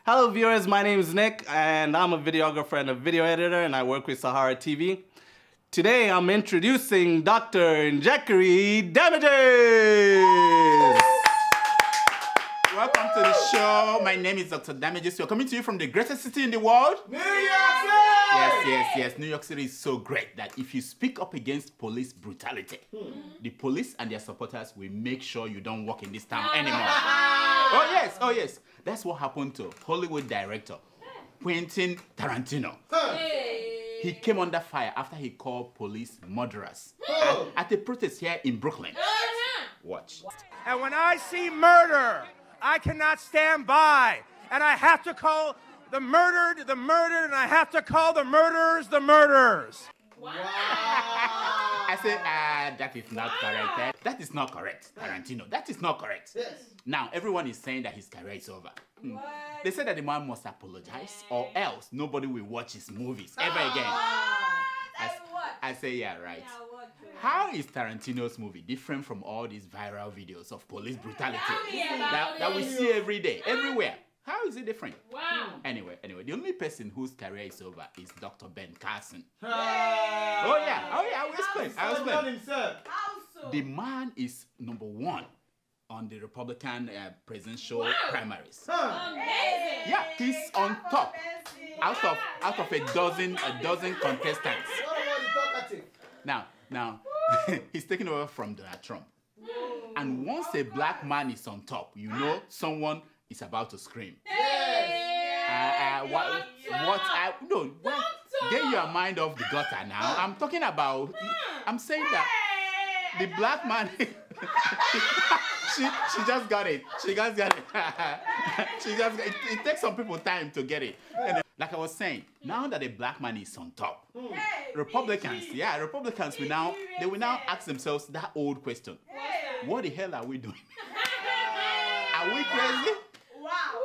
Hello viewers, my name is Nick and I'm a videographer and a video editor and I work with Sahara TV. Today I'm introducing Dr. Njekiri Damages! Welcome to the show. My name is Dr. Damages. We're coming to you from the greatest city in the world. New York City! Yes. New York City is so great that if you speak up against police brutality, the police and their supporters will make sure you don't walk in this town anymore. Oh yes. That's what happened to Hollywood director Quentin Tarantino. He came under fire after he called police murderers at a protest here in Brooklyn. Watch. And when I see murder, I cannot stand by. And I have to call the murdered, and I have to call the murderers, the murderers. Wow. I say, that is not correct. That is not correct, Tarantino. That is not correct. Yes. Now, everyone is saying that his career is over. They say that the man must apologize or else nobody will watch his movies ever again. I say, yeah, right. How is Tarantino's movie different from all these viral videos of police brutality that we see every day, everywhere? How is it different? Wow. Anyway, the only person whose career is over is Dr. Ben Carson. Oh yeah, I will explain. The man is #1 on the Republican presidential primaries. Amazing. Yeah, he's on top out of a dozen contestants. Now, he's taking over from Donald Trump. And once a black man is on top, you know someone is about to scream. Get your mind off the gutter now. I'm talking about, I'm saying that the black man, she just got it. She just got it. It takes some people time to get it. And like I was saying, now that a black man is on top, Republicans will now ask themselves that old question. What the hell are we doing? Are we crazy? Wow.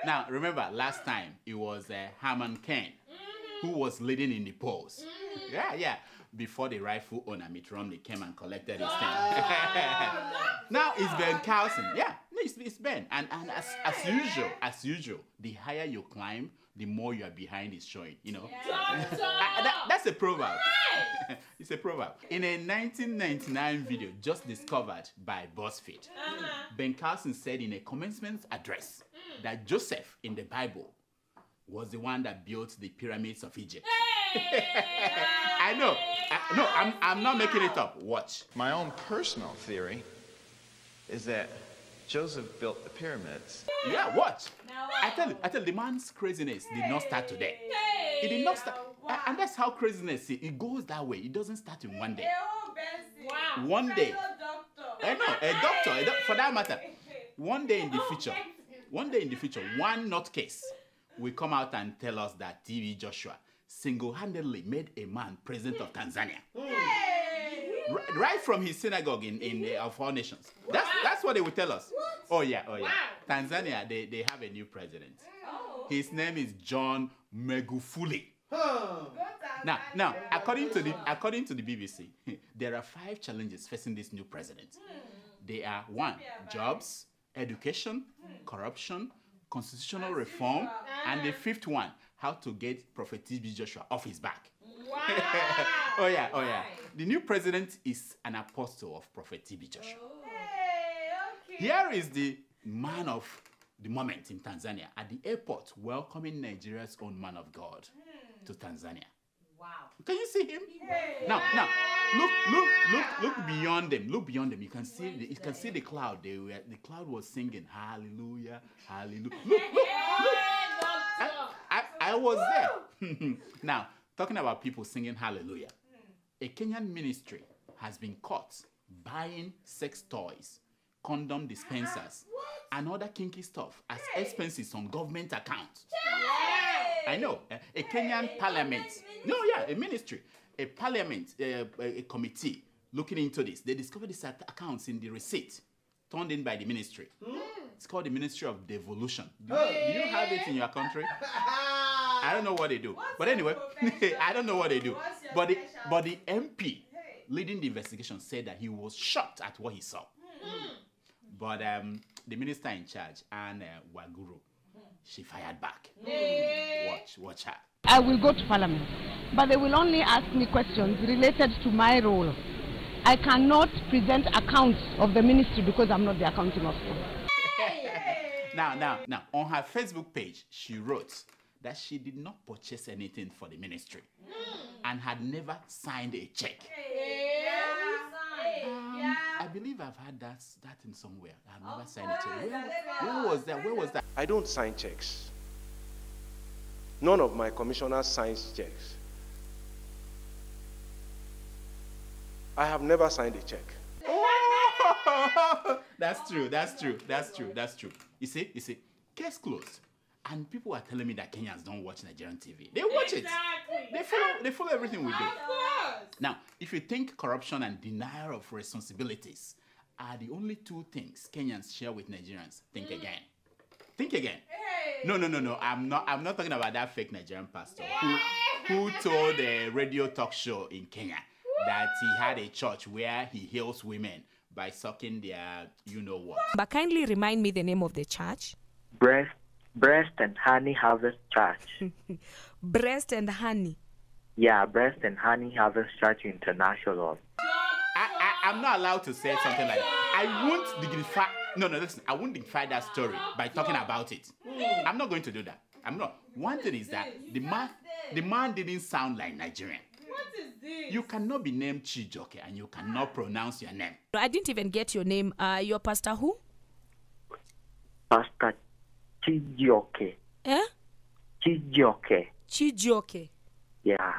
Now, remember, last time it was Herman Cain who was leading in the polls. Yeah. Before the rightful owner, Mitt Romney, came and collected his thing. Now it's Ben Carson. Yeah, it's Ben. And as usual, the higher you climb, the more you are behind is showing, you know. That's a proverb. It's a proverb. In a 1999 video just discovered by BuzzFeed, Ben Carson said in a commencement address that Joseph in the Bible was the one that built the pyramids of Egypt. I know. I'm not making it up. Watch. My own personal theory is that Joseph built the pyramids. Yeah, watch. I tell you, the man's craziness did not start today. It did not start. And that's how craziness is. It goes that way. It doesn't start in one day. Wow. One day. I know, a doctor, for that matter. One day in the future, one nutcase will come out and tell us that TV Joshua single-handedly made a man president of Tanzania. Right from his synagogue of all nations. That's what they will tell us. Oh yeah. Tanzania, they have a new president. His name is John Magufuli. Now, according to the BBC, there are 5 challenges facing this new president. They are 1, jobs, education, corruption, constitutional reform, and the 5th one, how to get Prophet TB Joshua off his back. Wow. Oh yeah. The new president is an apostle of Prophet TB Joshua. Here is the man of the moment in Tanzania at the airport welcoming Nigeria's own man of God to Tanzania. Wow. Can you see him? Now, look beyond them. Look beyond them. You can see the cloud. The cloud was singing hallelujah, hallelujah. Look. I was there. Now, talking about people singing hallelujah, a Kenyan ministry has been caught buying sex toys, condom dispensers, and other kinky stuff as expenses on government accounts. I know. A Kenyan parliament. A ministry. A parliament, a committee looking into this. They discovered these accounts in the receipt turned in by the ministry. It's called the Ministry of Devolution. Do you have it in your country? I don't know what they do. But anyway, I don't know what they do. But the MP leading the investigation said that he was shocked at what he saw. But the minister in charge, Anne Waguru, She fired back. Watch her. I will go to Parliament, but they will only ask me questions related to my role. I cannot present accounts of the ministry because I'm not the accounting officer. Now, on her Facebook page, she wrote that she did not purchase anything for the ministry and had never signed a check. I believe I've heard that in somewhere. I've never signed a check. Where was that? Where was that? I don't sign checks. None of my commissioners signs checks. I have never signed a check. Oh, that's true. You see, case closed. And people are telling me that Kenyans don't watch Nigerian TV. They watch it. They follow everything we do. Now, if you think corruption and denial of responsibilities are the only two things Kenyans share with Nigerians, think again. Think again. No. I'm not talking about that fake Nigerian pastor who told a radio talk show in Kenya that he had a church where he heals women by sucking their you-know-what. But kindly remind me the name of the church. Breast and Honey Harvest Church. Breast and Honey. Yeah, Breast and Honey Harvest Church International. I'm not allowed to say something like that. I won't dignify... No, listen. I won't dignify that story by talking about it. I'm not going to do that. I'm not. One thing is that the man didn't sound like Nigerian. What is this? You cannot be named Chijoke and you cannot pronounce your name. I didn't even get your name. Your pastor who? Pastor Chijoke. Eh? Chijoke. Yeah.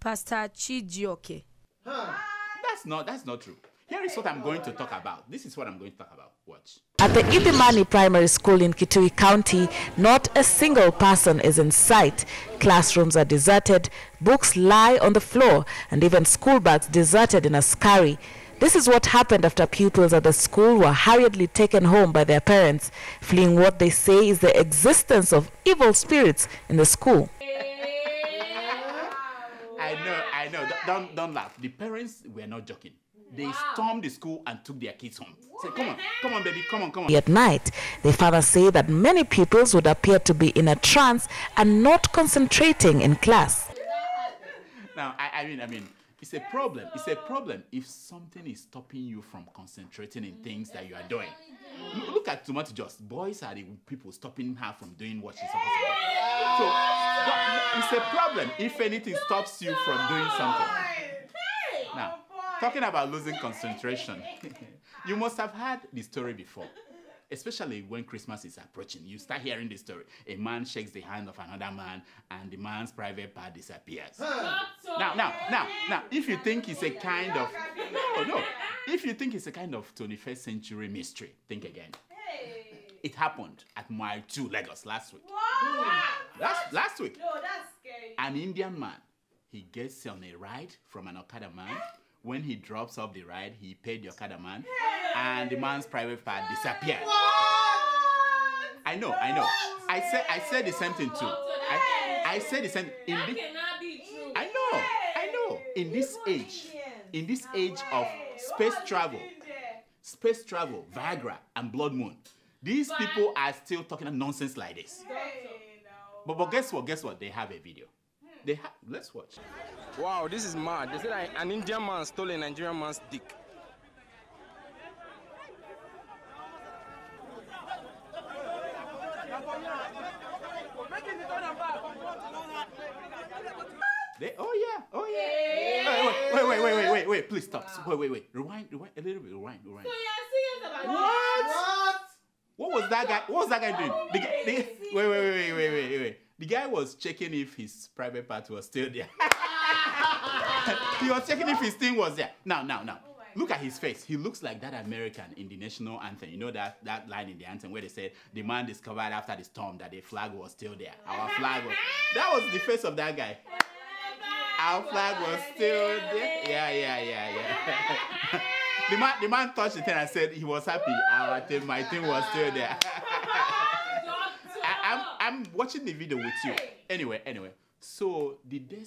Pastor Chijoke. That's not true. Here is what I'm going to talk about. This is what I'm going to talk about. Watch. At the Idimani Primary School in Kitui County, not a single person is in sight. Classrooms are deserted, books lie on the floor, and even school bags deserted in Askari. This is what happened after pupils at the school were hurriedly taken home by their parents, fleeing what they say is the existence of evil spirits in the school. I know. Don't laugh. The parents were not joking. They stormed the school and took their kids home. Say, come on, baby, come on. At night, the fathers say that many pupils would appear to be in a trance and not concentrating in class. Now, I mean, it's a problem. It's a problem if something is stopping you from concentrating in things that you are doing. Look at Tomato Just. Boys are the people stopping her from doing what she's supposed to do. So, it's a problem if anything stops you from doing something. Now, talking about losing concentration, you must have heard the story before, especially when Christmas is approaching. You start hearing the story. A man shakes the hand of another man, and the man's private part disappears. Now, if you think it's a kind of... No. If you think it's a kind of 21st century mystery, think again. It happened at Mile 2, Lagos, last week. Last week. No, that's scary. An Indian man, he gets on a ride from an Okada man. When he drops off the ride, he paid the Okada man, and the man's private part disappeared. I know. I said the same thing too. I said the same. I know. In this age of space travel, Viagra, and blood moon, these people are still talking nonsense like this. But guess what? They have a video. Let's watch. Wow, this is mad. They said an Indian man stole a Nigerian man's dick. Oh yeah. Wait, please stop. Wait. Rewind a little bit. Rewind. So you're serious about What was that guy doing? Wait. The guy was checking if his private part was still there. He was checking if his thing was there. Now. Look at his face. He looks like that American in the national anthem. You know that line in the anthem where they said, the man discovered after the storm that the flag was still there. Our flag was... That was the face of that guy. Our flag was still there. Yeah. The man touched the thing and said he was happy. My thing was still there. I'm watching the video with you. Anyway. So did they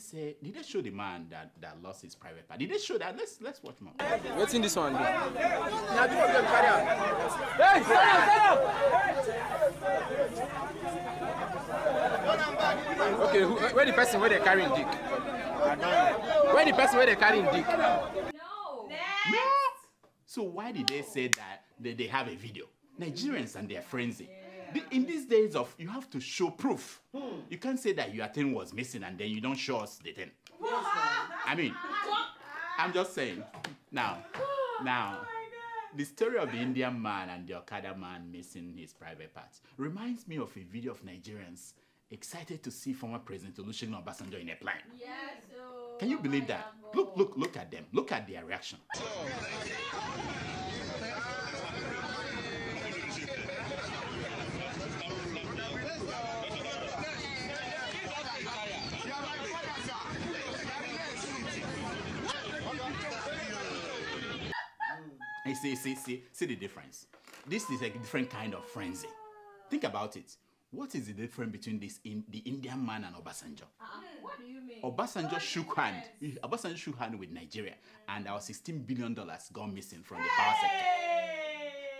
show the man that lost his private part? Did they show that? Let's watch more. What's in this one? Hey, stand up! Okay, where the person where they carrying dick? Where the person where they carrying dick? No. So why did they say that they have a video? Nigerians and their frenzy. In these days of, you have to show proof. You can't say that your thing was missing and then you don't show us the thing. I mean, I'm just saying. Now, the story of the Indian man and the Okada man missing his private parts reminds me of a video of Nigerians excited to see former President Olusegun Obasanjo in a plane. Yes. Can you believe that? Look at them. Look at their reaction. See the difference. This is a different kind of frenzy. Think about it. What is the difference between the Indian man and Obasanjo? What do you mean? Obasanjo shook hand with Nigeria, and our $16 billion gone missing from the power sector.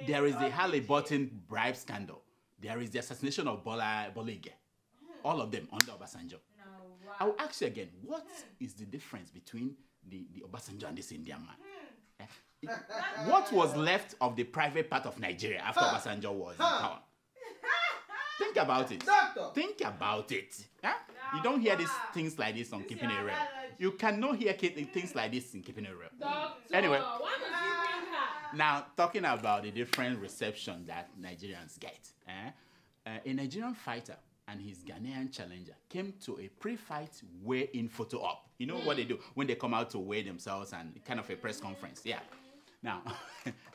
There is the Halliburton bribe scandal. There is the assassination of Bola Ige. All of them under Obasanjo. I will ask you again, what is the difference between the Obasanjo and this Indian man? What was left of the private part of Nigeria after Obasanjo was in power? Think about it. Think about it. Huh? You don't hear these things like this on Keeping It Real. You cannot hear things like this in Keeping It Real. Anyway, now talking about the different reception that Nigerians get. A Nigerian fighter and his Ghanaian challenger came to a pre-fight weigh-in photo op. You know what they do when they come out to weigh themselves and kind of a press conference. Yeah. Now,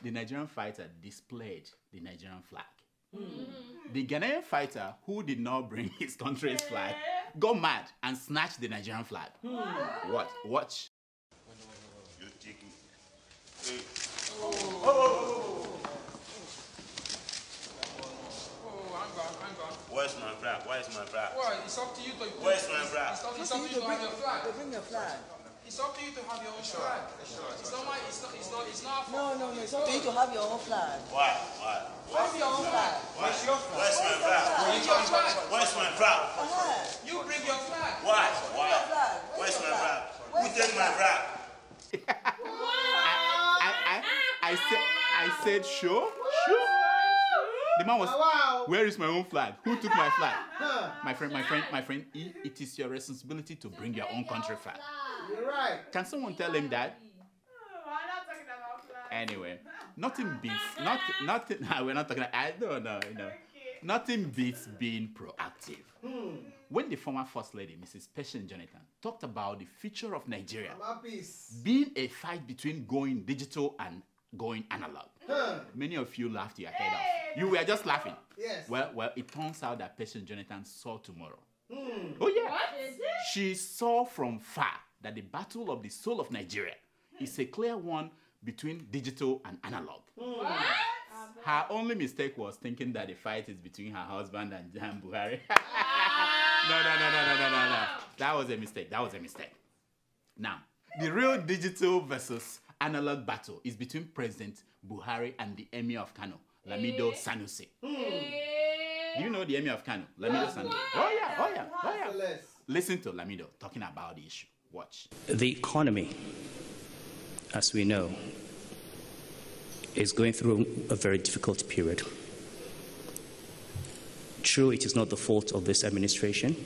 the Nigerian fighter displayed the Nigerian flag. The Ghanaian fighter, who did not bring his country's flag, got mad and snatched the Nigerian flag. What? Watch. You take it. Where's my flag? Where's my flag? Well, it's up to you to. Where's my flag? It's up to you to have your flag. Bring your flag. It's up to you to have your own flag. It's not my. It's not. No. It's up to you to have your own flag. Why? Have your own flag. Where's your flag? Where's my flag? Bring your flag. Where's my flag? You bring your flag. Why? Where's my flag? Who take my flag? I said, sure. The man was, where is my own flag? Who took my flag? My friend, it is your responsibility to bring your own country flag. You're right. Can someone tell him that? I'm not talking about flag. Anyway, nothing beats, we're not talking, no. Nothing beats being proactive. When the former First Lady, Mrs. Patient Jonathan, talked about the future of Nigeria being a fight between going digital and going analog, many of you laughed your head off. You were just laughing. Yes. Well, it turns out that Patient Jonathan saw tomorrow. Oh yeah. What is it? She saw from far that the battle of the soul of Nigeria is a clear one between digital and analog. What? Her only mistake was thinking that the fight is between her husband and Buhari. No. That was a mistake. Now, the real digital versus analog battle is between President Buhari and the Emir of Kano, Lamido Sanusi. Do you know the Emir of Kano, Lamido Sanusi? Oh yeah. Listen to Lamido talking about the issue. Watch. The economy, as we know, is going through a very difficult period. True, it is not the fault of this administration.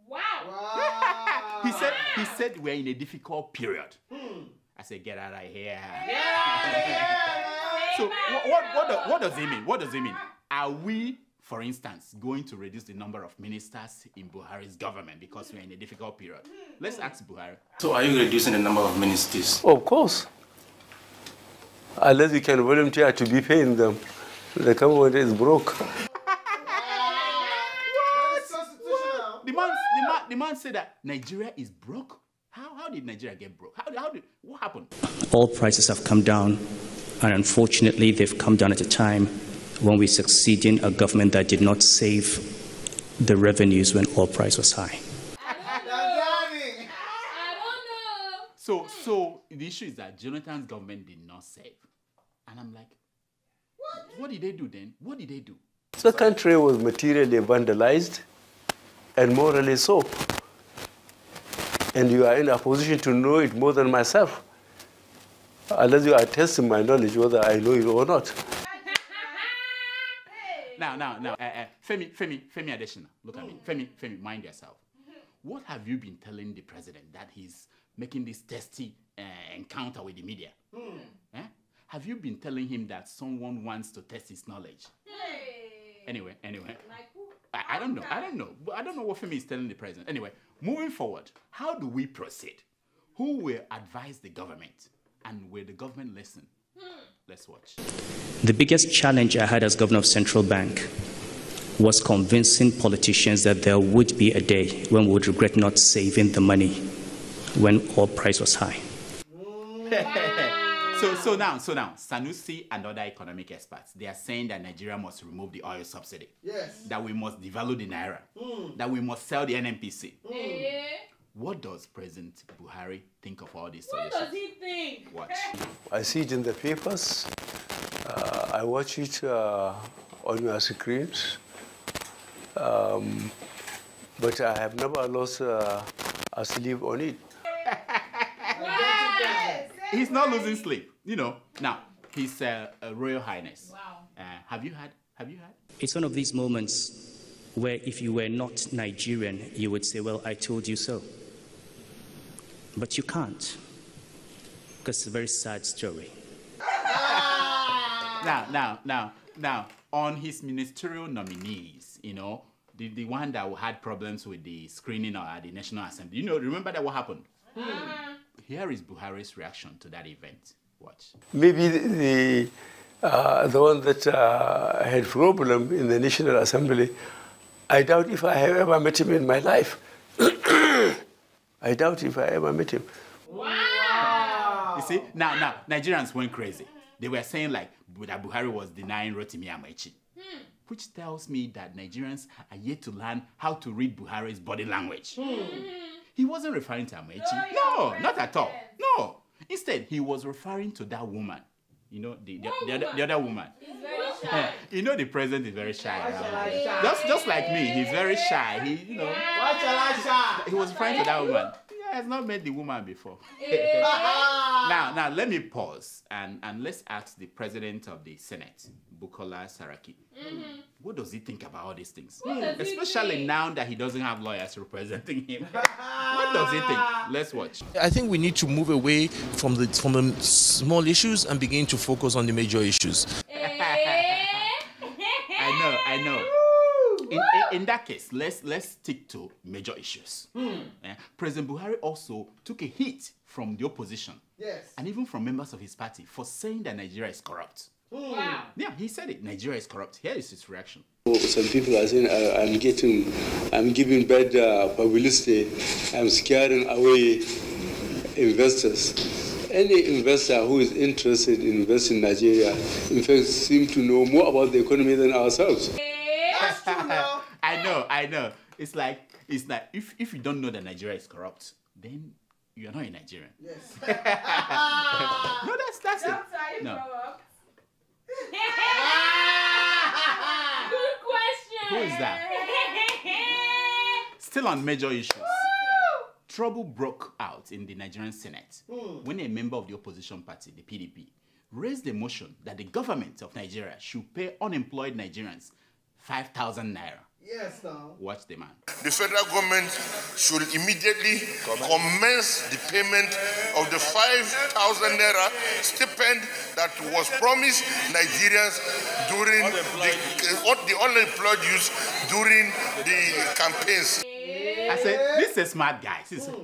Wow. He said we're in a difficult period. I said, get out of here. So what does he mean? What does he mean? Are we, for instance, going to reduce the number of ministers in Buhari's government because we're in a difficult period? Let's ask Buhari. So are you reducing the number of ministers? Of course. Unless you can volunteer to be paying them. The government is broke. The man said that Nigeria is broke. How did Nigeria get broke? What happened? All prices have come down, and unfortunately, they've come down at a time when we're succeeding a government that did not save the revenues when oil price was high. So the issue is that Jonathan's government did not save. And I'm like, what did they do then? What did they do? The country was materially vandalized. and morally so. And you are in a position to know it more than myself, unless you are testing my knowledge whether I know it or not. Now, Femi Adesina, look at me. Femi, mind yourself. What have you been telling the president that he's making this testy encounter with the media? Eh? Have you been telling him that someone wants to test his knowledge? Anyway. I don't know. But I don't know what Femi is telling the president. Anyway, moving forward, how do we proceed? Who will advise the government? And will the government listen? Let's watch. The biggest challenge I had as governor of Central Bank was convincing politicians that there would be a day when we would regret not saving the money when oil price was high. So now, Sanusi and other economic experts, they are saying that Nigeria must remove the oil subsidy. Yes. That we must devalue the naira. That we must sell the NNPC. What does President Buhari think of all these solutions? What does he think? Watch. I see it in the papers. I watch it on your screens. But I have never lost a sleep on it. He's not losing sleep, you know. Now, His Royal Highness. Wow. Have you had? It's one of these moments where if you were not Nigerian, you would say, well, I told you so. But you can't, because it's a very sad story. Now, on his ministerial nominees, you know, the one that had problems with the screening at the National Assembly, you know, remember that what happened? Here is Buhari's reaction to that event. Watch. Maybe the one that had problem in the National Assembly, I doubt if I have ever met him in my life. I doubt if I ever met him. Wow! You see, now Nigerians went crazy. They were saying like that Buhari was denying Rotimi Amaechi, which tells me that Nigerians are yet to learn how to read Buhari's body language. He wasn't referring to Amaechi. No, not at all. No. Instead, he was referring to that woman. You know, the other woman. He's very shy. You know, the president is very shy. Just like me, he's very shy. He was referring to that woman. He has not met the woman before. Now, let me pause and let's ask the president of the Senate, Bukola Saraki. What does he think about all these things? Especially now that he doesn't have lawyers representing him. What does he think? Let's watch. I think we need to move away from the small issues and begin to focus on the major issues. I know. In that case, let's stick to major issues. President Buhari also took a hit from the opposition, and even from members of his party, for saying that Nigeria is corrupt. Wow. Yeah, he said it. Nigeria is corrupt. Here is his reaction. Some people are saying I'm giving bad publicity. I'm scaring away investors. Any investor who is interested in investing in Nigeria, in fact, seems to know more about the economy than ourselves. That's true now. I know. It's like if you don't know that Nigeria is corrupt, then you're not a Nigerian. Yes. No, that's it. No. Good question. Who is that? Still on major issues. Trouble broke out in the Nigerian Senate when a member of the opposition party, the PDP, raised a motion that the government of Nigeria should pay unemployed Nigerians 5,000 naira. Yes, now. Watch the man. The federal government should immediately commence the payment of the 5,000 naira stipend that was promised Nigerians during the unemployed youth during the campaigns. I said, this is a smart guy.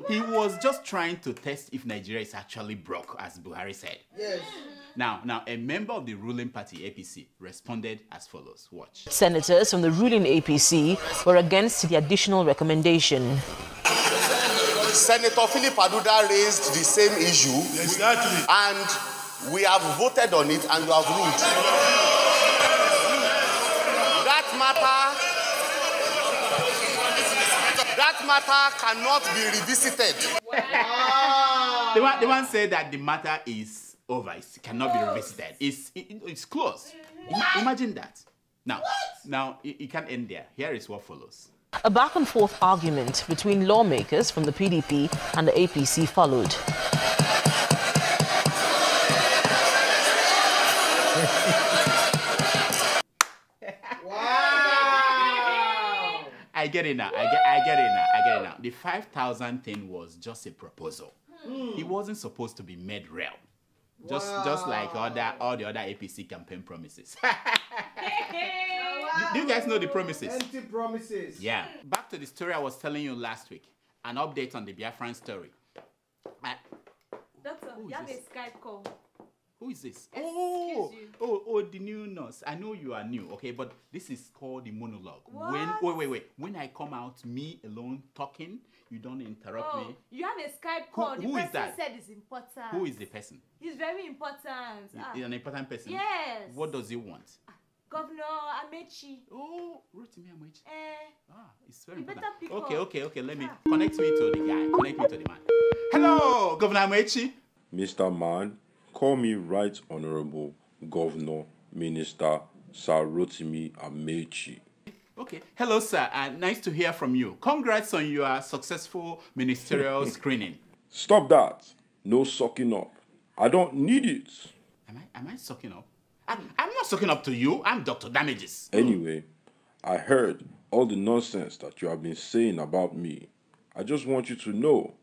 He was just trying to test if Nigeria is actually broke, as Buhari said. Yes. Now, a member of the ruling party, APC, responded as follows. Watch. Senators from the ruling APC were against the additional recommendation. Senator Philip Aduda raised the same issue. Exactly. And we have voted on it and you have ruled. That matter cannot be revisited. Wow. The one said that the matter is over. It cannot be revisited. It's closed. Imagine that. Now, it can't end there. Here is what follows. A back-and-forth argument between lawmakers from the PDP and the APC followed. I get it now. I get it now. The 5,000 thing was just a proposal. It wasn't supposed to be made real. Just like all the other APC campaign promises. Do you guys know the promises? Empty promises. Yeah. Back to the story I was telling you last week. An update on the Biafran story. Doctor, you have a Skype call. Who is this? Oh, The new nurse. I know you are new, okay, but this is called the monologue. What? Wait. When I come out, me alone talking, you don't interrupt me. You have a Skype call. Who is that? The person said it's important. Who is the person? He's very important. He's an important person? Yes. What does he want? Governor Amechi. Oh, Rotimi Amechi. It's very important. Better pick up. Okay. Let me connect me to the guy. Connect me to the man. Hello, Governor Amechi. Mr. Man, call me Right Honorable Governor Minister Sir Rotimi Amechi. Okay. Hello, sir. Nice to hear from you. Congrats on your successful ministerial screening. Stop that. No sucking up. I don't need it. Am I sucking up? I'm not sucking up to you. I'm Dr. Damages. Anyway, I heard all the nonsense that you have been saying about me. I just want you to know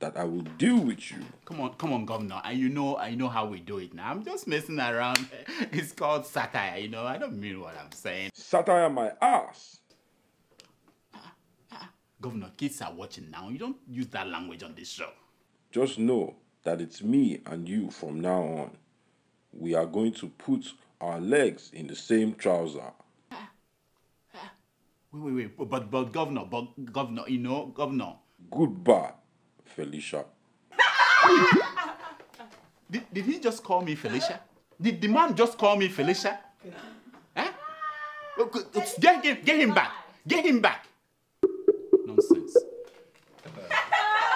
that I will deal with you. Come on, Governor. And you know how we do it now. I'm just messing around. It's called satire, you know. I don't mean what I'm saying. Satire my ass. Governor, kids are watching now. You don't use that language on this show. Just know that it's me and you from now on. We are going to put our legs in the same trouser. Wait. But Governor, Governor. Goodbye, Felicia. Did he just call me Felicia? Did the man just call me Felicia? Huh? Get him back. Get him back. Nonsense.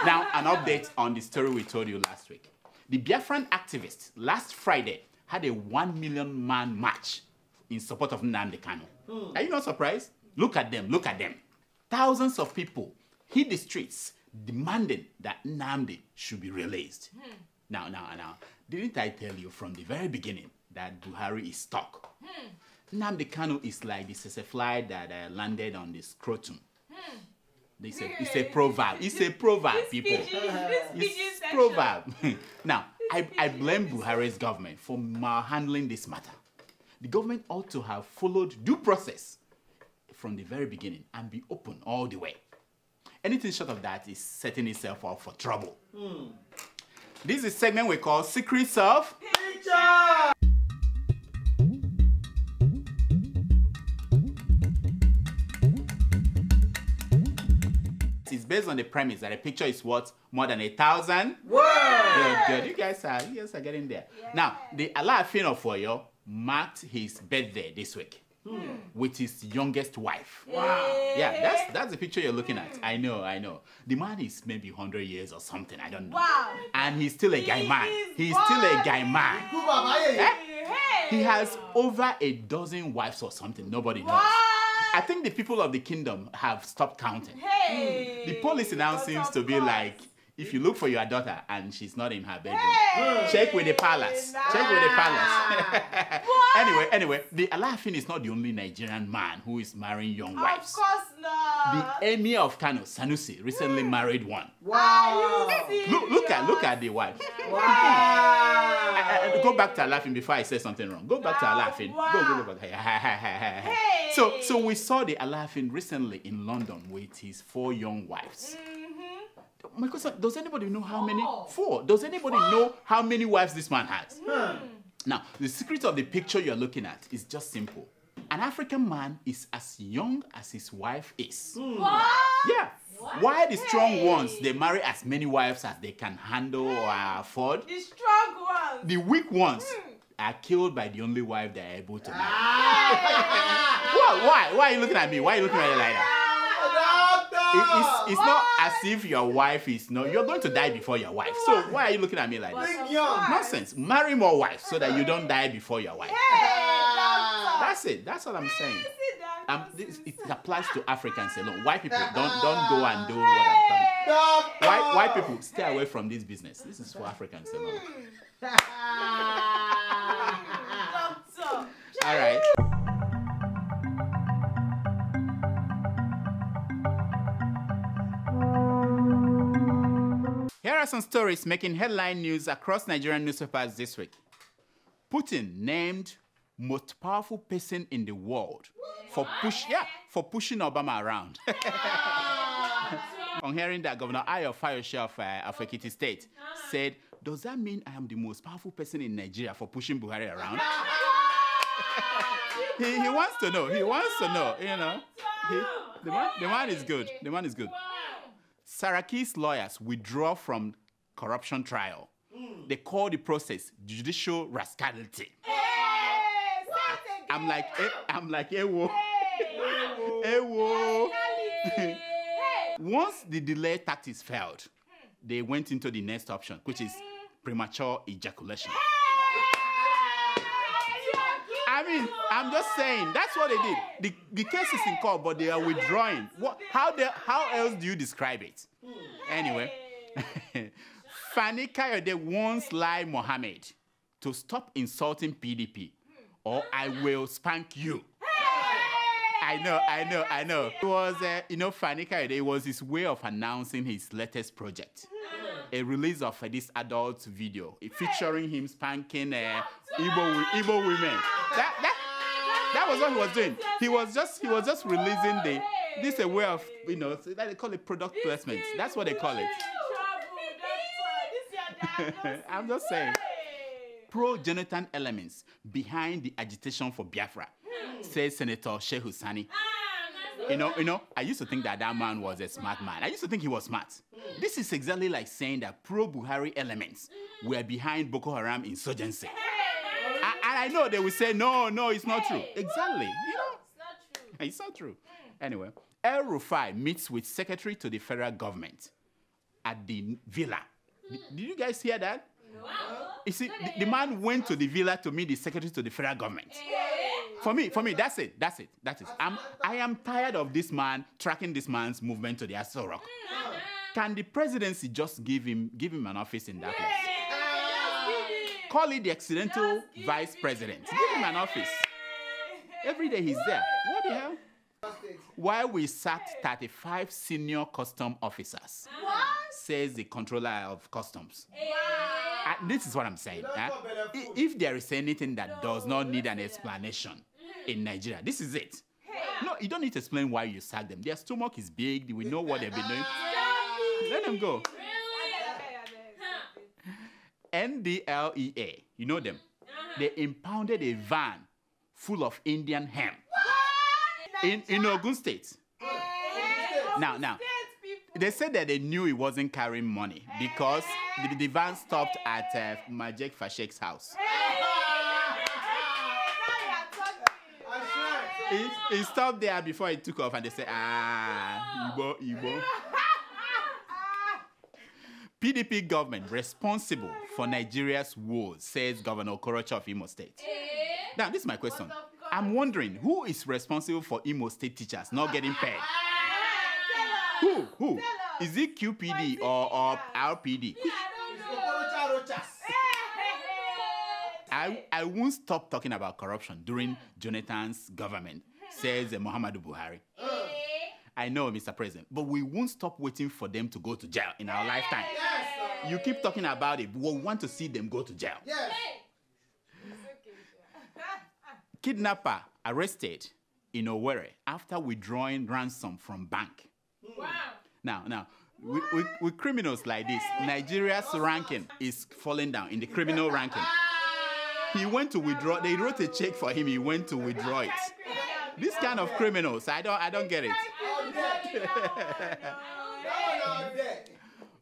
Now, an update on the story we told you last week. The Biafran activists last Friday had a 1 million man march in support of Nnamdi Kanu. Are you not surprised? Look at them. Thousands of people hit the streets demanding that Nnamdi should be released. Now, didn't I tell you from the very beginning that Buhari is stuck? Nnamdi Kanu is like the fly that landed on the scrotum. It's a proverb. It's a proverb, people. It's a proverb. Now, I blame Buhari's government for malhandling this matter. The government ought to have followed due process from the very beginning and be open all the way. Anything short of that is setting itself up for trouble. This is a segment we call Secrets of Picture. It's based on the premise that a picture is worth more than 1,000 words. Good. You guys are getting there. Yeah. Now, the Alaafin of Oyo marked his birthday this week with his youngest wife. Wow. Yeah, that's the picture you're looking at. I know. The man is maybe 100 years or something. I don't know. Wow. And he's still a guy man. He's still a guy man. He has over a dozen wives or something. Nobody knows. I think the people of the kingdom have stopped counting. The policy now seems to be like, if you look for your daughter and she's not in her bedroom, check with the palace. Check with the palace. Anyway, the Alaafin is not the only Nigerian man who is marrying young wives. Of course not. The Emir of Kano, Sanusi, recently married one. Wow. Look at the wife. Wow. Go back to Alaafin before I say something wrong. Go back to Alaafin. Wow. Go back. So we saw the Alaafin recently in London with his 4 young wives. My question, does anybody know how many? 4. Does anybody know how many wives this man has? Now, the secret of the picture you're looking at is just simple. An African man is as young as his wife is. What? Yeah. What? Why the strong ones, they marry as many wives as they can handle or afford. The strong ones. The weak ones are killed by the only wife they are able to marry. Why? Why are you looking at me? Why are you looking at me like that? It's not as if your wife is not. You're going to die before your wife. So why are you looking at me like this? Nonsense. Marry more wives so that you don't die before your wife. That's it. That's all I'm saying. it applies to Africans alone. White people don't go and do what I'm talking. White people stay away from this business. This is for Africans alone. All right. Here are some stories making headline news across Nigerian newspapers this week. Putin named most powerful person in the world for pushing Obama around. On hearing that, Governor Ayo Fayose of Ekiti State said, "Does that mean I am the most powerful person in Nigeria for pushing Buhari around?" he wants to know. He wants to know. You know, the man is good. The man is good. Saraki's lawyers withdraw from corruption trial. They call the process judicial rascality. I'm like, ewo. Ewo. Once the delay tactics failed, they went into the next option, which is premature ejaculation. I mean, I'm just saying, that's what they did. The case is in court, but they are withdrawing. How else do you describe it? Anyway, Fani Kayode warns Lai Mohammed to stop insulting PDP, or I will spank you. I know. It was, Fani Kayode, it was his way of announcing his latest project. A release of this adult video featuring him spanking Igbo women. That was what he was doing. He was just releasing this is a way of, they call it product placement. That's what they call it. I'm just saying. Pro-Jonathan elements behind the agitation for Biafra, says Senator Shehu Sani. I used to think that man was a smart man. I used to think he was smart. This is exactly like saying that pro-Buhari elements were behind Boko Haram insurgency. And I know they will say, no, it's not true. Exactly. It's not true. Anyway, El Rufai meets with secretary to the federal government at the villa. Did you guys hear that? No. You see, the man went to the villa to meet the secretary to the federal government. For me, that's it. I am tired of this man tracking this man's movement to the Aso Rock. Can the presidency just give him an office in that place? Call it the accidental vice president. Give him an office. Every day he's there. What the hell? While we sacked 35 senior custom officers, says the controller of customs. This is what I'm saying. If there is anything that does not need an explanation in Nigeria, this is it. No, you don't need to explain why you sacked them. Their stomach is big. We know what they've been doing. Let them go. NDLEA, you know them. They impounded a van full of Indian hemp in Ogun State. Now, they said that they knew he wasn't carrying money because the van stopped at Majek Fashek's house. He stopped there before he took off, and they said, Igbo. PDP government responsible for Nigeria's woes, says Governor Okorocha of Imo State. Now, this is my question. I'm wondering, who is responsible for Imo State teachers not getting paid? Who? Is it QPD or RPD? I won't stop talking about corruption during Jonathan's government, says Muhammadu Buhari. I know, Mr. President, but we won't stop waiting for them to go to jail in our lifetime. Yes, you keep talking about it, but we want to see them go to jail. Yes. Kidnapper arrested in Owerri after withdrawing ransom from bank. Wow. Now, with criminals like this, Nigeria's ranking is falling down in the criminal ranking. He went to withdraw. They wrote a check for him. He went to withdraw it. This kind of criminals, I don't get it.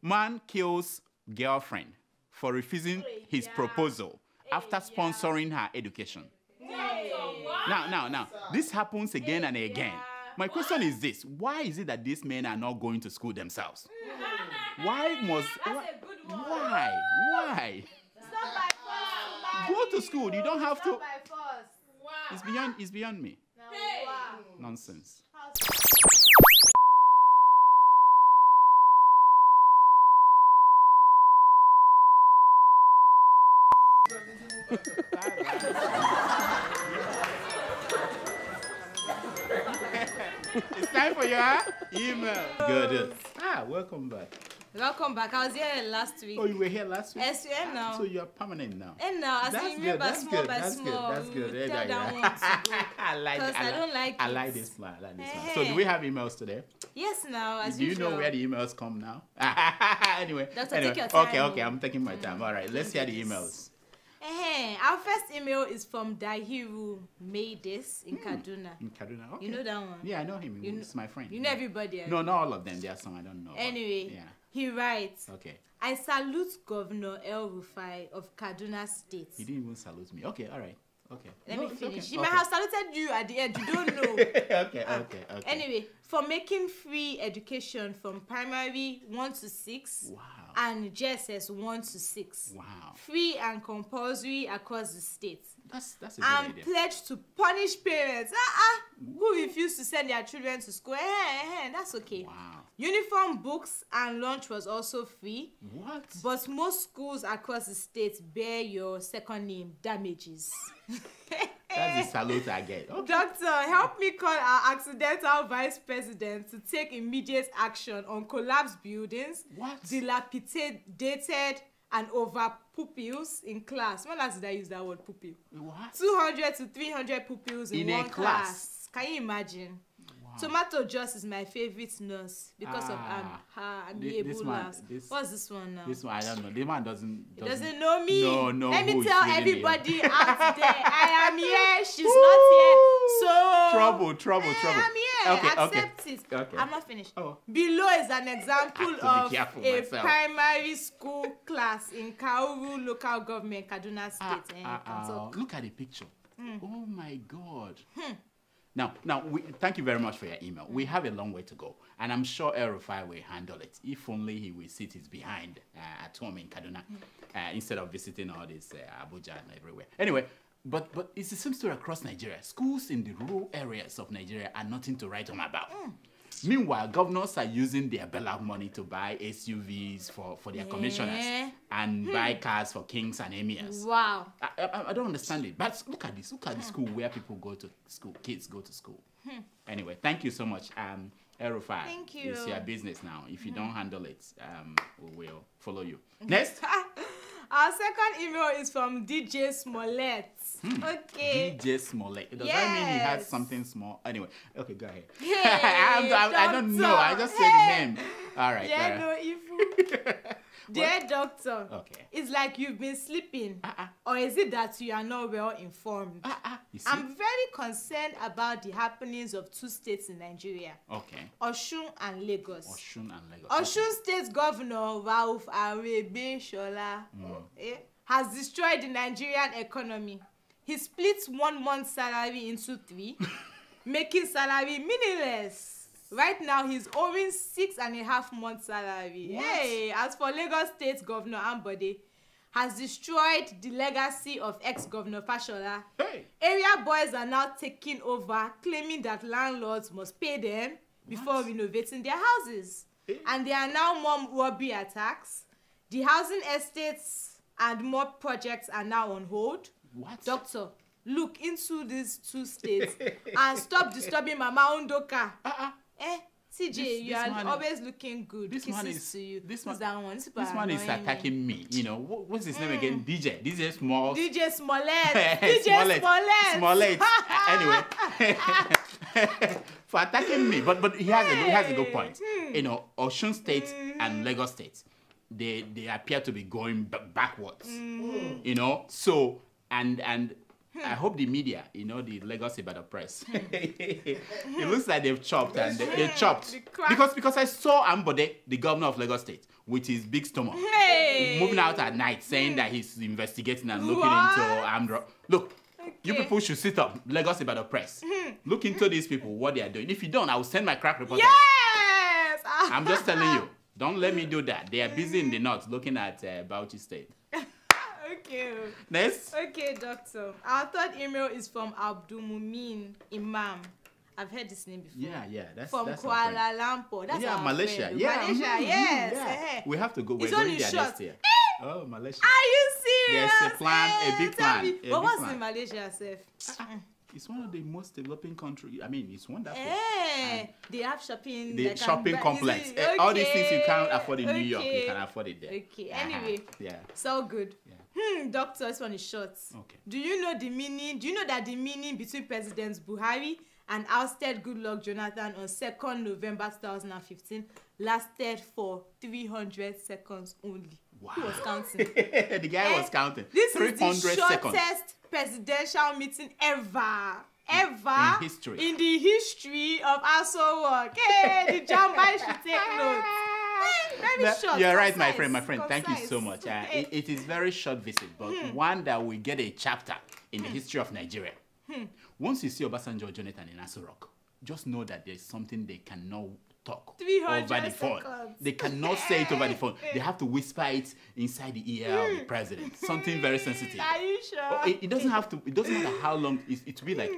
Man kills girlfriend for refusing his proposal after sponsoring her education. Now, this happens again and again. My question is this: why is it that these men are not going to school themselves? Why? Go to school. You don't have to. It's beyond me. Nonsense. It's time for your email. Good. Welcome back. Welcome back. I was here last week. Oh, you were here last week? Yes, yeah, now. So you're permanent now. And now, as that's you good. remember, That's small good. by That's small. good. That's good. Tell that one to go. I like it. I don't like I it. like this plan. I like this plan. Hey. So do we have emails today? Yes, now, as Do you usual. know where the emails come now? Anyway. Doctor, take your time. Okay, I'm taking my time. All right, let's hear the emails. Our first email is from Dahiru Maydis in Kaduna. In Kaduna, okay. You know that one? Yeah, I know him. He's my friend. You know everybody? No, not all of them. There are some I don't know. Anyway, yeah. He writes, okay. I salute Governor El Rufai of Kaduna State. He didn't even salute me. Okay, all right. Okay. Let me finish. Okay. He might have saluted you at the end. You don't know. Okay. Anyway, for making free education from primary 1 to 6 and JSS 1 to 6. Wow. Free and compulsory across the state. That's a good idea. And pledged to punish parents who refuse to send their children to school. That's okay. Wow. Uniform, books, and lunch was also free. What? But most schools across the state bear your second name damages. That's the salute I get. Okay. Doctor, help me call our accidental vice president to take immediate action on collapsed buildings, dilapidated and over pupils in class. When last did I use that word pupil? What? 200 to 300 pupils in one class. Can you imagine? Tomato Juice is my favorite nurse because of I'm Ebola. What's this one now? This one I don't know. This man doesn't know me. No. Let me tell everybody out there, I am here. She's not here. So trouble. I am here. Okay, Accept it. Okay. I'm not finished. Oh. Below is an example of a myself. primary school class in Kauru local government, Kaduna State. Look at the picture. Oh my God. Now, thank you very much for your email. We have a long way to go, and I'm sure El Rufai will handle it. If only he will sit his behind at home in Kaduna instead of visiting all this Abuja and everywhere. Anyway, but it's the same story across Nigeria. Schools in the rural areas of Nigeria are nothing to write home about. Meanwhile, governors are using their Bella money to buy SUVs for their commissioners and buy cars for kings and emirs. Wow. I don't understand it. But look at this. Look at the school where people go to school. Kids go to school. Anyway, thank you so much. El Rufai, thank you. It's your business now. If you don't handle it, we will follow you. Next. Our second email is from DJ Smollett. Okay. DJ Smollett. Does that mean he has something small? Anyway, okay, go ahead. Hey, I don't know. I just said the name. All right. Yeah, no, if dear doctor, it's like you've been sleeping, or is it that you are not well informed? I'm very concerned about the happenings of 2 states in Nigeria. Okay. Osun and Lagos. Osun State Governor Rauf Aregbesola has destroyed the Nigerian economy. He splits 1 month's salary into 3, making salary meaningless. Right now, he's owing 6.5 months' salary. What? Hey, as for Lagos State Governor Ambode, has destroyed the legacy of ex-Governor Fashola. Hey. Area boys are now taking over, claiming that landlords must pay them before renovating their houses. Hey. And there are now more robbery attacks. The housing estates and more projects are now on hold. What? Doctor, look into these 2 states and stop disturbing Mama Undoka. CJ, you are always looking good. This Kisses one is to you. This one is attacking me. You know what's his name again? DJ Small. DJ Smollett. DJ Smollett. Anyway, for attacking me, but he has a good point. You know, Osun State and Lagos State, they appear to be going backwards. You know, so and I hope the media, you know, the Lagos Ibadan press, it looks like they've chopped and they chopped because I saw Ambode, the governor of Lagos State, with his big stomach, moving out at night saying that he's investigating and looking into armed robbery. Look, you people should sit up, Lagos Ibadan press. Look into these people, what they are doing. If you don't, I will send my crack reporters. Yes! I'm just telling you, don't let me do that. They are busy in the north looking at Bauchi State. Okay. Next. Okay, doctor. Our third email is from Abdul Mumin Imam. I've heard this name before. Yeah. That's from that's Kuala Lumpur. That's our Malaysia. friend. Yeah, Malaysia. Yes. Yeah. We have to go. We're It's going only there short. next year. Oh, Malaysia. Are you serious? There's a plan, a big Tell plan. me. A But big what's plan. in Malaysia, Seth? It's one of the most developing countries. I mean, it's wonderful. They have shopping. The shopping complex. All these things you can't afford in New York, you can afford it there. Okay. Anyway. Yeah. So good. Doctor, this one is short. Okay. Do you know that the meaning between Presidents Buhari and ousted Goodluck Jonathan on 2nd November 2015 lasted for 300 seconds only? Wow. Who was counting? The guy was counting. This 300 is the shortest presidential meeting ever. In history. In the history of Aso Work. Hey, the Jambai should take notes. Very short. You're right, concise, my friend. Thank you so much. It is very short visit, but one that will get a chapter in the history of Nigeria. Once you see Obasanjo Jonathan in Aso Rock, just know that there's something they cannot talk over the phone. They cannot say it over the phone. They have to whisper it inside the ear of the president. Something very sensitive. Are you sure? It doesn't have to. It doesn't matter how long. It will be like,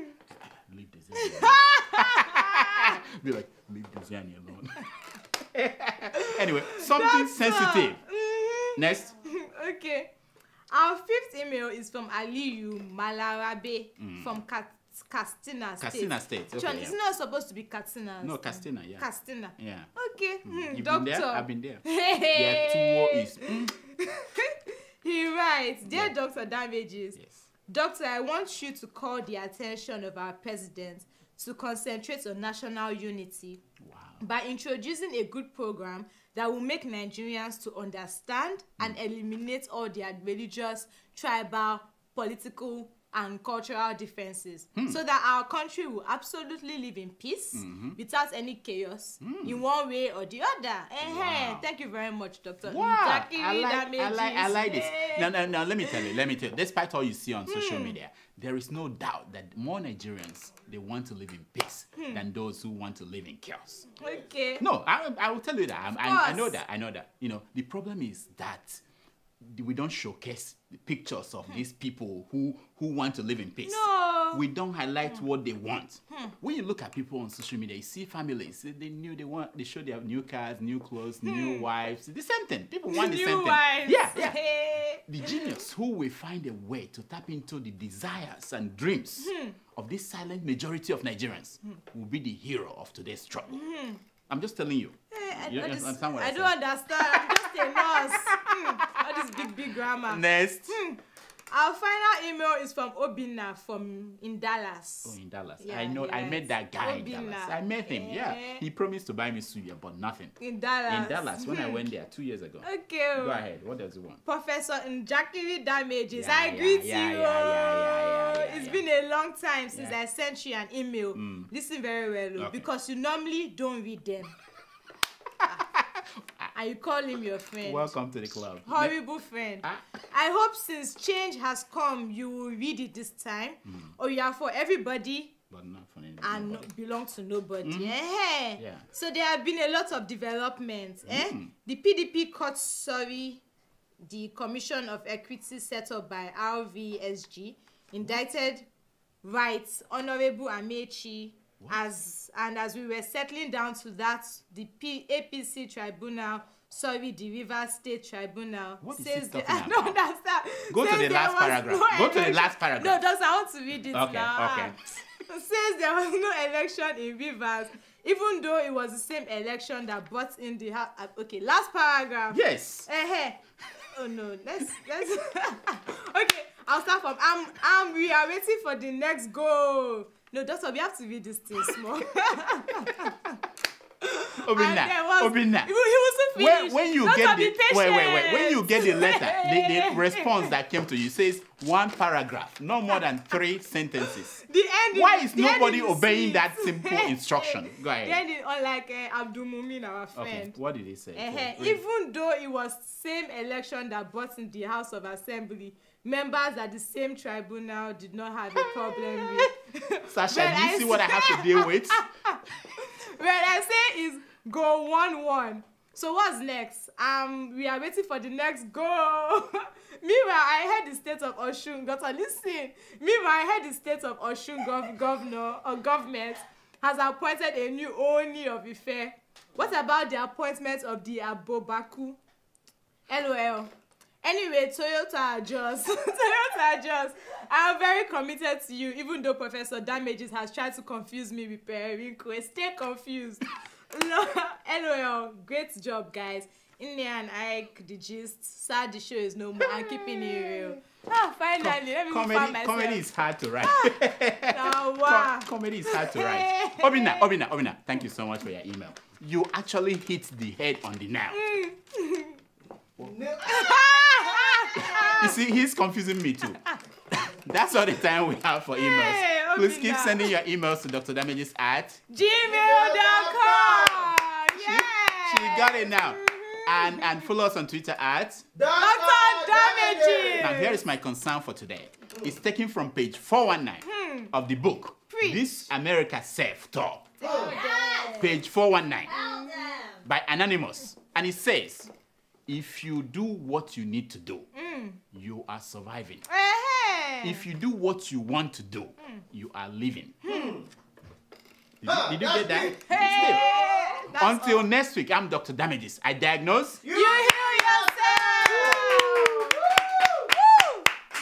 leave this alone. Be like, leave this alone. Anyway, something sensitive. Next. Okay. Our fifth email is from Aliyu Malarabe from Katsina State. Katsina State. Okay, John, it's not supposed to be Katsina. No, Katsina, yeah. Katsina. Yeah. Okay. You've Doctor. been there? I've been there. Hey. Their tour is... He writes, Dear Dr. Damages, Doctor, I want you to call the attention of our president to concentrate on national unity by introducing a good program that will make Nigerians to understand and eliminate all their religious, tribal, political, and cultural differences so that our country will absolutely live in peace without any chaos in one way or the other. Thank you very much, Dr. Wow. I like this. Now, let me tell you, despite all you see on social media, there is no doubt that more Nigerians, they want to live in peace than those who want to live in chaos. Okay. No, I will tell you that. I know that. You know, the problem is that we don't showcase the pictures of these people who want to live in peace. No. We don't highlight what they want. When you look at people on social media, you see families. They show their new cars, new clothes, new wives. The same thing. People want the same wives. thing. Yeah. The genius who will find a way to tap into the desires and dreams of this silent majority of Nigerians will be the hero of today's struggle. I'm just telling you. You understand what I don't understand. I'm just a nurse. All this big grammar. Next. Our final email is from Obinna in Dallas. Oh, in Dallas. Yeah, I know. I met that guy in Dallas. I met him. Yeah. He promised to buy me suya, but nothing. In Dallas. In Dallas, when I went there 2 years ago. Okay. Go ahead. What does he want? Professor Njakiri Damages. I greet you. It's been a long time since I sent you an email. Listen very well, because you normally don't read them. And you call him your friend. Welcome to the club. Horrible friend. I hope since change has come, you will read it this time. Or you are for everybody but not for anybody. And not belong to nobody. Yeah. So there have been a lot of developments. The PDP court the Commission of Equity set up by RVSG indicted Rights Honorable Amechi. As we were settling down to that, the APC tribunal, the Rivers State Tribunal says I don't understand. Go to the last paragraph. Go to the last paragraph. No, just I want to read it now. Okay. Says there was no election in Rivers, even though it was the same election that brought in the house. Okay, last paragraph. Yes. Oh no, let's okay. I'll start from we are waiting for the next goal. No, doctor, we have to read this thing small. Obinna. He wasn't finished. When you get when you get the letter, the response that came to you says one paragraph, no more than 3 sentences. Why is nobody obeying that simple instruction? Go ahead. The ending, unlike Abdul Mumin, our friend. Okay. What did he say? Even though it was same election that brought in the House of Assembly, members at the same tribunal did not have a problem with. Sasha, do you see what I have to deal with? What I say is go 1-1. So what's next? We are waiting for the next goal. Meanwhile, I heard the state of Osun. Listen. Meanwhile, I heard the state of Osun government has appointed a new Oni of Ife. What about the appointment of the Abobaku? LOL. Anyway, Toyota Jos. Toyota Jos. I am very committed to you, even though Professor Damages has tried to confuse me with Periwinkle. Stay confused. LOL. Great job, guys. Inle and Ike, the gist. Sad the show is no more. I'm keeping it real. Finally, let me find myself. Comedy is hard to write. Wow. Comedy is hard to write. Obina, thank you so much for your email. You actually hit the head on the nail. You see, he's confusing me too. That's all the time we have for emails. Hey, Please keep sending your emails to drdamages at gmail.com. She got it now. And follow us on Twitter at Dr. Damages. Now here is my concern for today. It's taken from page 419 of the book. This America Self-Taught. Page 419 by Anonymous. And it says, if you do what you need to do, you are surviving. If you do what you want to do, you are living. Did you get that? Until next week, I'm Dr. Damages. I diagnose. You heal yourself.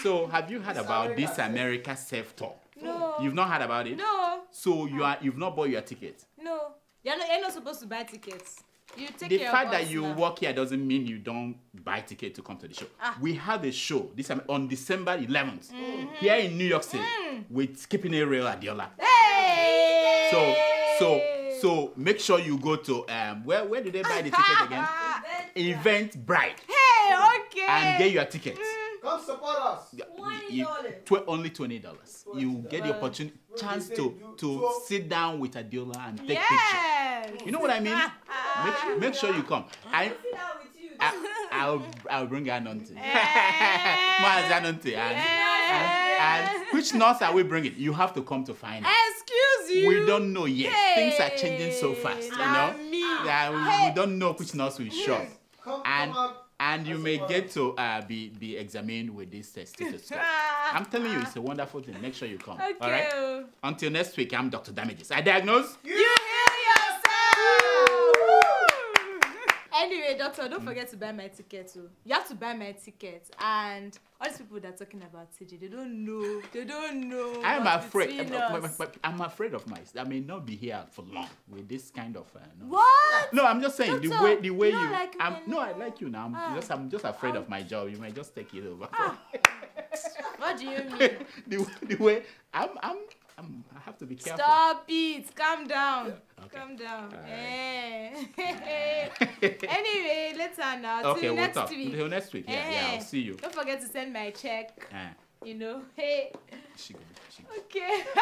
So, have you heard about this America Self-Taught? No. You've not heard about it? No. So, you've not bought your ticket? No. You're not supposed to buy tickets. You take The care fact of that us you now. work here doesn't mean you don't buy ticket to come to the show. We have a show on December 11th here in New York City with Skipping A Real Adeola. Hey! So make sure you go to where do they buy the ticket again? Eventbrite. Hey, okay. And get your tickets. Come support us. Only $20. You get the opportunity, chance to sit down with Adeola and take pictures. You know what I mean? Make sure you come. I'll bring Anonte. And which nurse are we bringing? You have to come to find out. Excuse you. We don't know yet. Hey. Things are changing so fast, you know. We don't know which nurse will show. And you may get to be examined with this stethoscope. I'm telling you, it's a wonderful thing. Make sure you come. Okay. All right? Until next week, I'm Dr. Damages. I diagnose. You heal yourself. Anyway, doctor, don't forget to buy my ticket too. You have to buy my ticket. And all these people that are talking about TJ, they don't know. I'm afraid. I'm afraid of myself. I may not be here for long with this kind of. What? No, I'm just saying Doctor, the way you. like I like you now. I'm just afraid of my job. You might just take it over. What do you mean? the way I have to be careful. Stop it. Calm down. Okay. Calm down. Right. Anyway, later now. Okay, Till we'll next talk. week. Till next week. Yeah, I'll see you. Don't forget to send my check. You know. Hey. Okay. I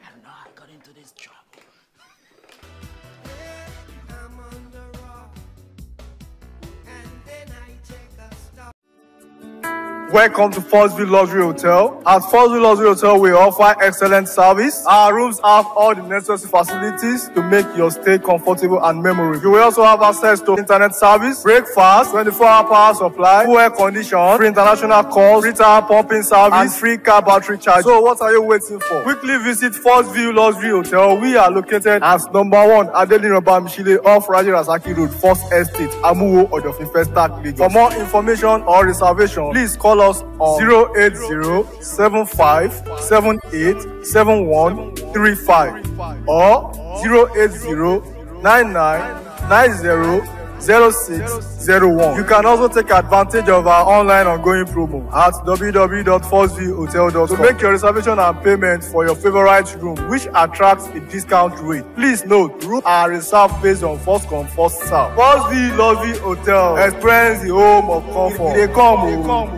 don't know how I got into this job. Welcome to Forstview Luxury Hotel. At Forstview Luxury Hotel, we offer excellent service. Our rooms have all the necessary facilities to make your stay comfortable and memorable. You will also have access to internet service, breakfast, 24-hour power supply, full air condition, free international calls, free tire pumping service, and free car battery charge. So what are you waiting for? Quickly visit Forstview Luxury Hotel. We are located at #1 Adeola Mishile off Raji Rasaki Road, First Estate, Amuwo, Odofin Stark, Lagos. For more information or reservation, please call us on 08075787135 or 08099900601. You can also take advantage of our online ongoing promo at www.forceviewhotel.com to make your reservation and payment for your favorite room, which attracts a discount rate. Please note, rooms are reserved based on first come, first serve. Forstview Luxury Hotel. Experience the home of comfort. They come.